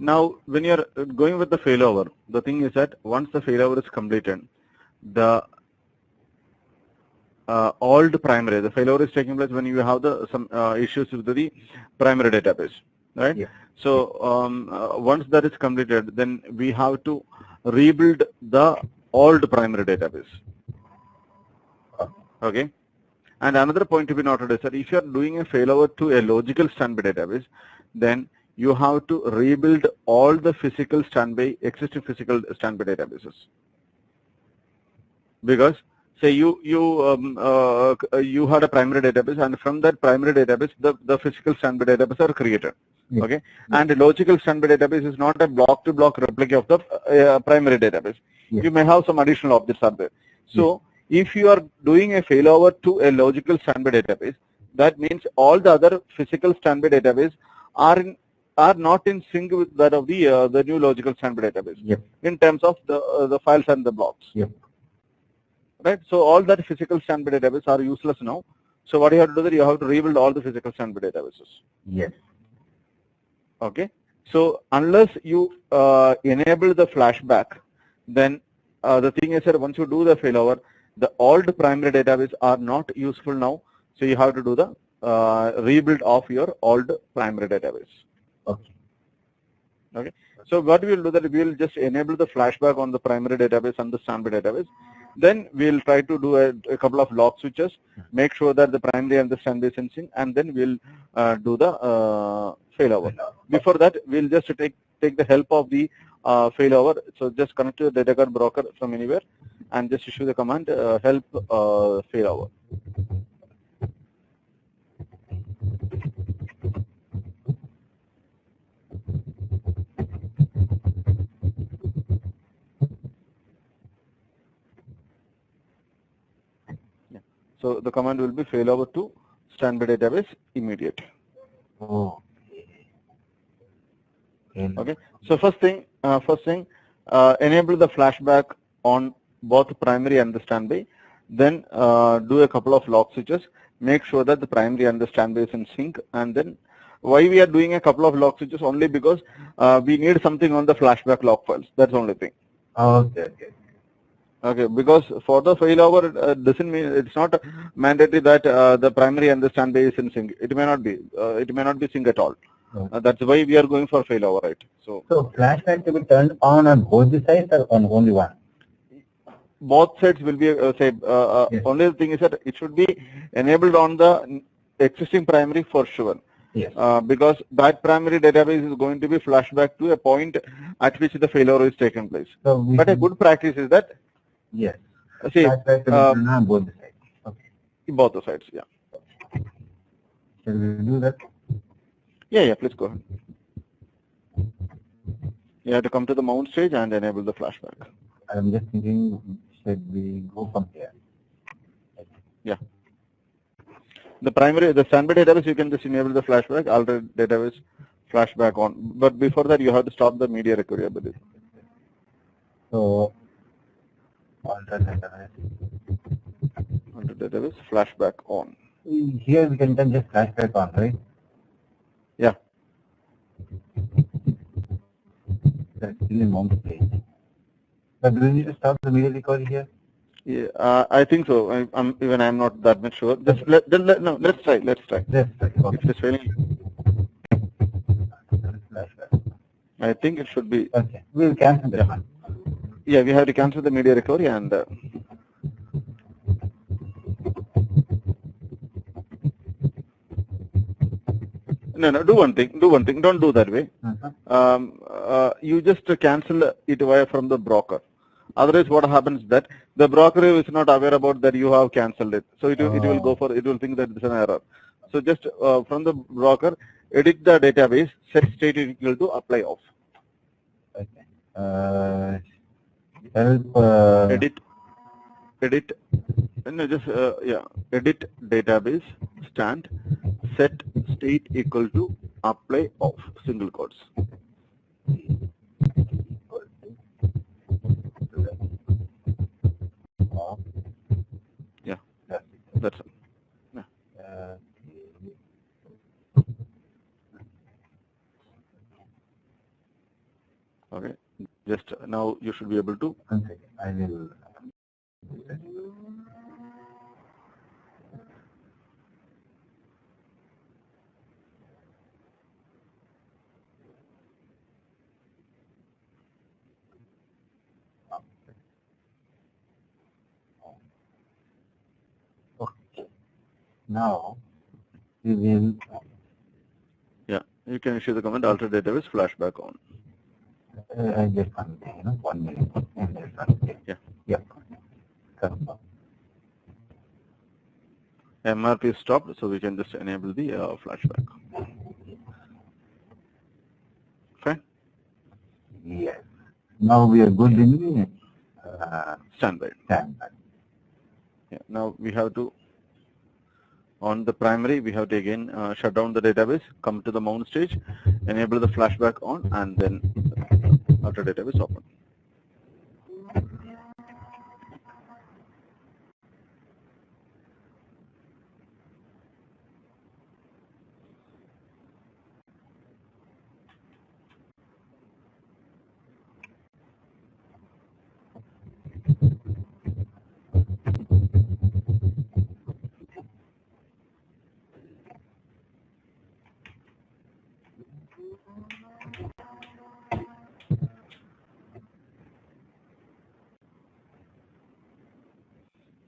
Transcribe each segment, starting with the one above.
Now, when you're going with the failover, the thing is that once the failover is completed, the old primary, the failover is taking place when you have some issues with the primary database, right? Yeah. So once that is completed, then we have to rebuild the old primary database. Okay. And another point to be noted is that if you are doing a failover to a logical standby database, then you have to rebuild all the existing physical standby databases. Because say you had a primary database, and from that primary database, the physical standby database are created. Yeah. Okay, and the logical standby database is not a block-to-block replica of the primary database. Yeah. You may have some additional objects are there. So if you are doing a failover to a logical standby database, that means all the other physical standby database are not in sync with that of the new logical standby database. Yep. In terms of the files and the blocks. Yep. Right. So all that physical standby database are useless now. So what you have to do that you have to rebuild all the physical standby databases. Yes. Okay. So unless you enable the flashback, then the thing is that once you do the failover, the old primary database are not useful now. So you have to do the rebuild of your old primary database. Okay. Okay. So what we will do that we will just enable the flashback on the primary database and the standby database. Then we'll try to do a couple of log switches, make sure that the primary and the standby is in sync, and then we'll do the failover. Before that, we'll just take the help of the failover. So just connect to the dataguard broker from anywhere and just issue the command help failover. So the command will be failover to standby database immediate. Oh. Okay. So first thing, enable the flashback on both primary and the standby. Then do a couple of log switches. Make sure that the primary and the standby is in sync. And then why we are doing a couple of log switches? Only because we need something on the flashback log files. That's the only thing. Okay. Okay, because for the failover, doesn't mean it's not mandatory that the primary and the standby is in sync. It may not be. It may not be sync at all. Okay. That's why we are going for failover, right? So flashback to be turned on both the sides or on only one? Both sides will be Yes. Only the thing is that it should be enabled on the existing primary for sure. Yes. Because that primary database is going to be flashback to a point at which the failover is taken place. So but a good practice is that yes. See, flashback to be turned on both the sides. Okay. Both the sides, yeah. Shall we do that? Yeah, please go ahead. You have to come to the mount stage and enable the flashback. I'm just thinking, should we go from here? Yeah. The standby database, you can just enable the flashback, alter database flashback on. But before that, you have to stop the media recovery, I believe. So, alter database flashback on. Here we can turn just flashback on, right? Yeah. That's still in mount stage. But do we need to stop the media recovery here? Yeah, I think so. I'm not that much sure. Just let's try. Let's try. Okay. If it is failing, I think it should be. Okay. We'll cancel that one. Yeah, we have to cancel the media recovery and. No, do one thing. Don't do that way. You just cancel it via from the broker. Otherwise, what happens is that the broker is not aware about that you have cancelled it. So it will think that it's an error. So just from the broker, edit the database, set state equal to apply off. Okay. Edit. No, just edit database stand set state equal to apply off single quotes. Yeah, that's it. Yeah. Okay, just now you should be able to. 1 second. I will. Okay. Now we will. Yeah, you can issue the command alter database flashback on. I just 1 minute, 1 minute. And just 1 minute. Yeah. Yeah. Confirm. MRP is stopped, so we can just enable the flashback. Fine. Yes. Now we are good in Standby. standby. Yeah. Now we have to, on the primary, we have to again shut down the database, come to the mount stage, enable the flashback on, and then alter database open.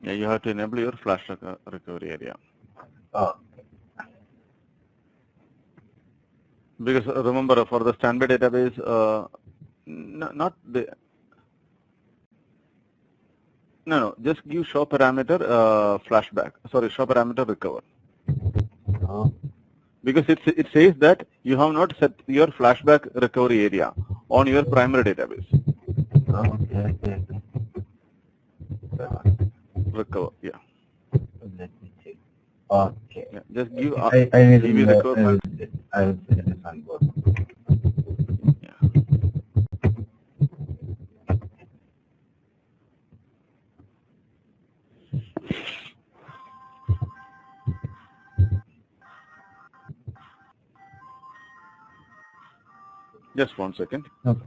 Yeah, you have to enable your flash recovery area. Oh. Because remember, for the standby database, not the no, just give show parameter flashback. Sorry, show parameter recover. Oh. Because it says that you have not set your flashback recovery area on your primary database. Okay. Recover, yeah. Let me check. Okay. Yeah, just give I will. DB recover. I will set this on board. Yeah. Just 1 second. Okay.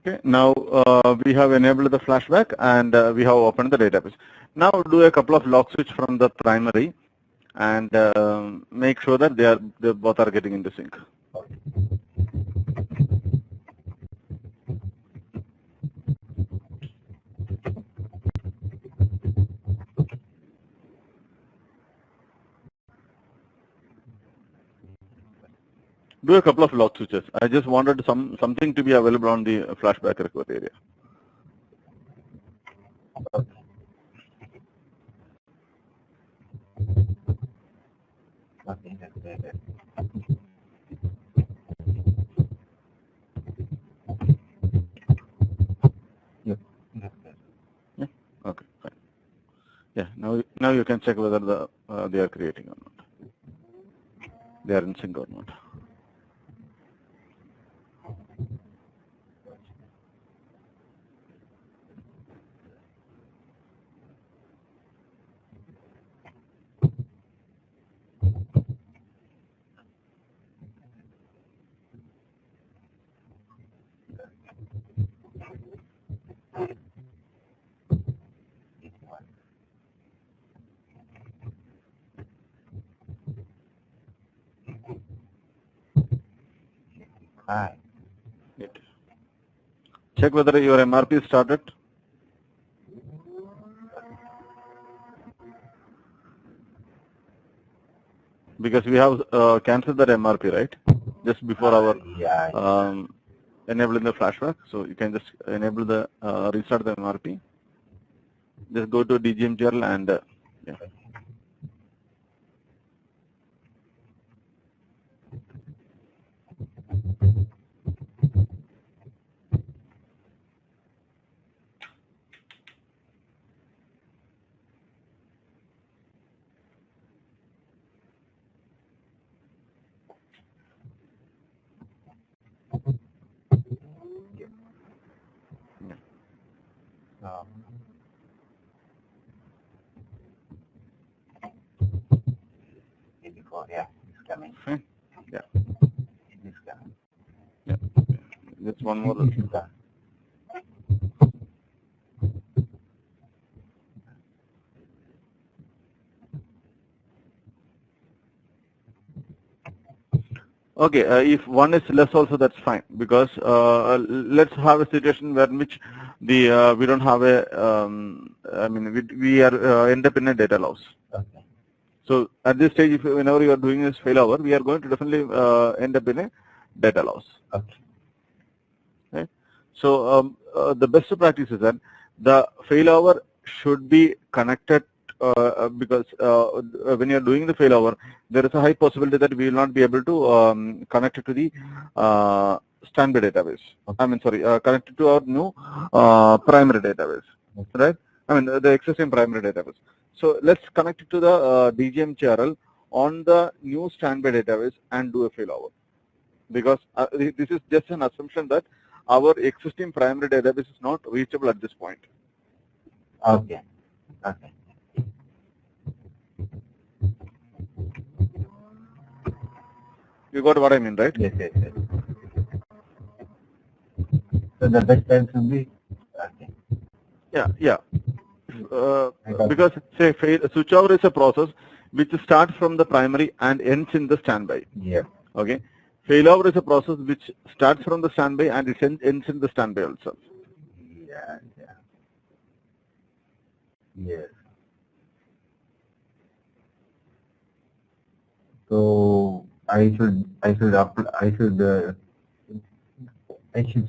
Okay, now we have enabled the flashback and we have opened the database. Now do a couple of log switch from the primary and make sure that they both are getting into sync. Do a couple of log switches. I just wanted something to be available on the flashback record area. Okay, that's better. Yep, that's better. Yeah. Okay. Fine. Yeah. Now you can check whether they are creating or not. They are in sync or not. Hi. Good. Check whether your MRP is started. Because we have cancelled that MRP, right? Just before our enabling the flashback. So you can just enable the restart the MRP. Just go to DGMGL and yeah. Yeah, it's coming. Fine. Yeah. It's coming. Yeah. Just one more. Okay, if one is less also, that's fine, because let's have a situation where in which the we don't have a I mean we are end up in a data loss. Okay. So at this stage, whenever you are doing this failover, we are going to definitely end up in a data loss. Okay. Right? So the best practice is that the failover should be connected because when you are doing the failover, there is a high possibility that we will not be able to connect it to the standby database. Okay. I mean, sorry, connect it to our new primary database, Okay. right? I mean, the existing primary database. So let's connect it to the DGMCRL on the new standby database and do a failover. Because this is just an assumption that our existing primary database is not reachable at this point. Okay. Okay. You got what I mean, right? Yes, yes, yes. So the best time should be okay. Yeah, yeah. Because say switchover is a process which starts from the primary and ends in the standby. Yeah. Okay. Failover is a process which starts from the standby and it ends in the standby also. Yeah, yeah. Yes. So I should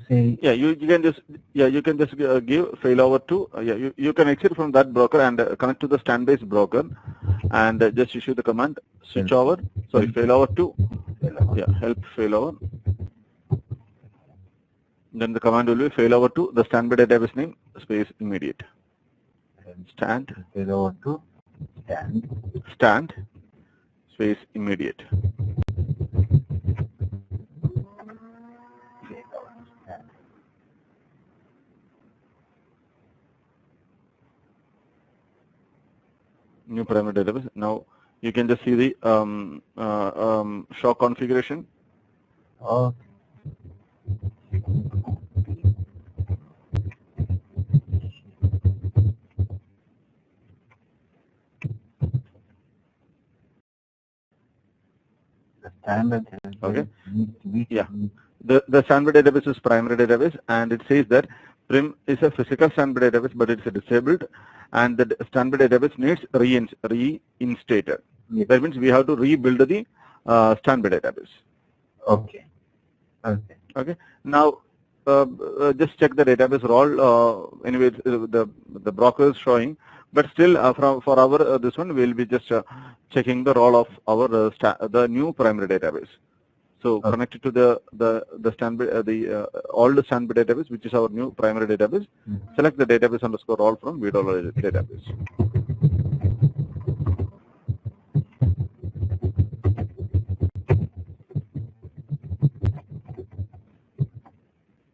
say. Yeah, you can just give failover to you can exit from that broker and connect to the standby broker and just issue the command switchover failover to help failover. Then the command will be failover to the standby database name space immediate Failover to stand space immediate. New primary database. Now you can just see the shock configuration. Oh. standby. Okay. Yeah. The standby database is primary database, and it says that prim is a physical standby database, but it's disabled, and the standby database needs reinstated. Yes. That means we have to rebuild the standby database. Okay. Okay. Okay. Now, just check the database role. Anyway, the broker is showing, but still for our this one, we'll be just checking the role of our the new primary database. So connected to the standby old standby database, which is our new primary database. Select the database underscore role from VDOL database.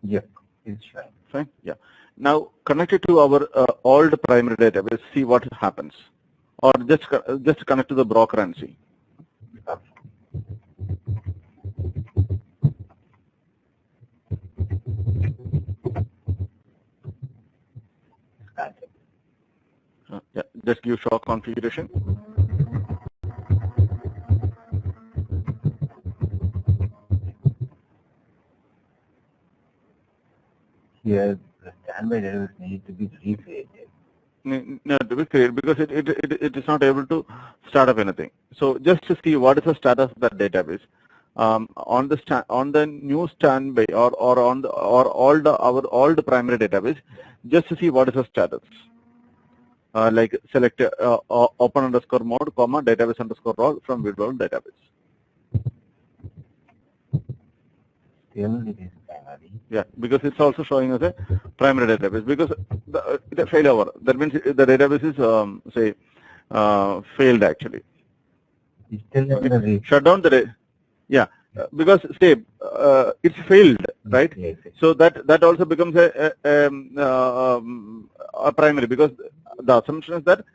Yep, it's fine. Fine. Yeah. Now connect it to our old primary database. See what happens, or just connect to the broker and see. Yeah. Just give show configuration. Here, the standby database needs to be recreated. No, to be created because it is not able to start up anything. So just to see what is the status of that database on the new standby or our old primary database, just to see what is the status. Like select open underscore mode, comma database underscore role from VDOL database. Still, it is primary. Yeah, because it's also showing as a primary database because the failover. That means the database is say failed actually. It's still okay. Shut down the yeah because say it's failed, right? Yes. So that also becomes a primary because the assumption is that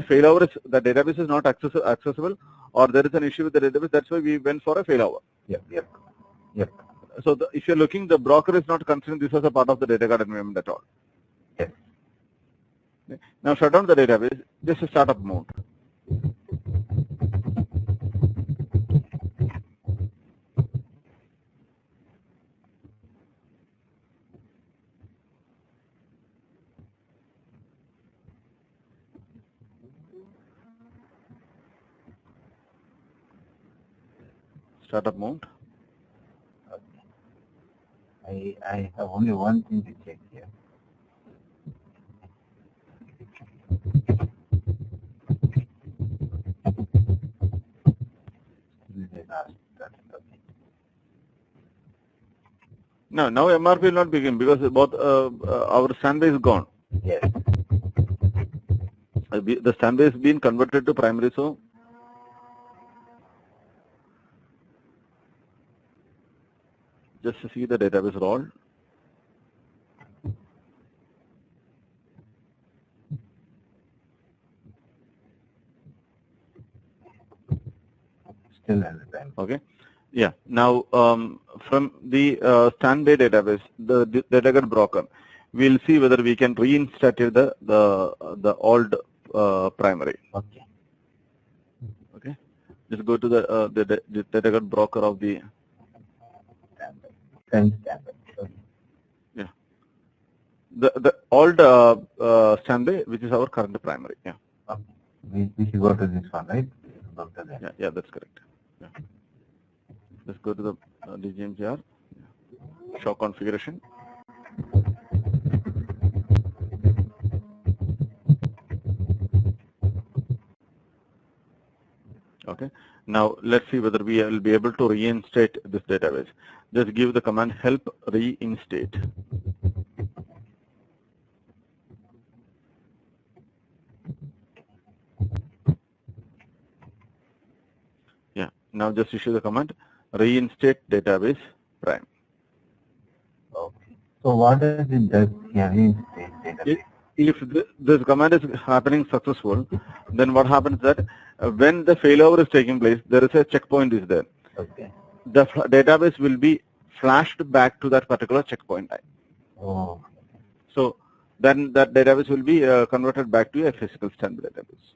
failover is the database is not accessible or there is an issue with the database. That's why we went for a failover. Yep. So if you're looking, the broker is not considering this as a part of the data guard environment at all. Yes. Now shut down the database, just a startup mode. Startup mode. I have only one thing to check here. No, now MRP will not begin because both our standby is gone. Yes. The standby has been converted to primary, so just to see the database role. Still at the time. Okay. Yeah. Now from the standby database, the dataguard broker, we'll see whether we can reinstate the old primary. Okay. Okay. Just go to the dataguard broker of the Standby. Okay. yeah. The old standby, which is our current primary. Yeah. Okay. We should go to this one, right? Yeah, that's correct. Yeah. Let's go to the DGMGR. Show configuration. Okay. Now let's see whether we will be able to reinstate this database. Just give the command help reinstate. Yeah. Now just issue the command reinstate database prime. Okay. So what does it do here? Reinstate database. If this command is happening successful, then what happens that when the failover is taking place, there is a checkpoint is there. Okay. The database will be flashed back to that particular checkpoint time. Oh. So then that database will be converted back to a physical standby database.